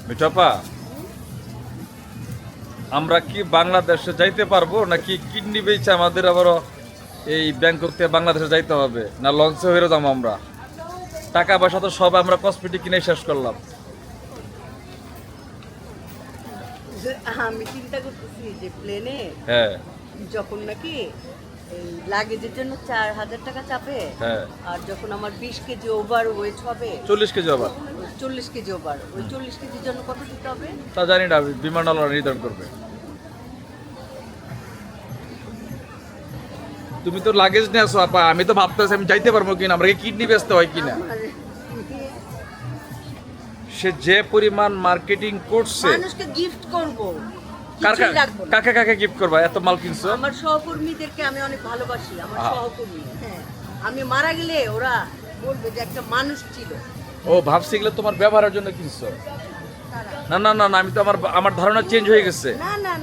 মিঠাপা, আমরা কি বাংলাদেশে যাইতে পারবো নাকি কিডনি বেচে আমাদের আবারও এই ব্যাংকক থেকে বাংলাদেশে যাইতে হবে, না লঞ্চে হয়ে যাবো আমরা? টাকা পয়সা তো সব আমরা কসমেটিক কিনে শেষ করলাম। আমি চিন্তা করতেছি যে প্লেনে হ্যাঁ যখন নাকি এই লাগেজের জন্য 4,000 টাকা চাপে, হ্যাঁ, আর যখন আমার 20 কেজি ওভার ওয়েট হবে, 40 কেজি আবার 40 কেজি ওভার, ওই 40 কেজির জন্য কত দিতে হবে? তা জানি না, বিমানওয়ালা নির্ধারণ করবে। তুমি তো লাগেজ নিয়ে আসো আপা, আমি তো ভাবতেছি আমি যাইতে পারবো কিনা, আমরা কি কিডনি বেচতে হয় কিনা। আমার সে যে পরিমাণ মার্কেটিং করছে, মানুষকে গিফট করব, কাকে কিছুই রাখবো না। কাকে কাকে গিফট করবা, এত মাল কিনছো? আমার সহকর্মীদেরকে আমি অনেক ভালোবাসি, আমার আহা। সহকর্মী। হ্যাঁ, আমি মারা গেলে ওরা বলবে যে একটা মানুষ ছিল। ও ভাবছি এগুলো তোমার ব্যবহারের জন্য কিনছো। না না না না, আমি তো আমার আমার ধারণা চেঞ্জ হয়ে গেছে। না না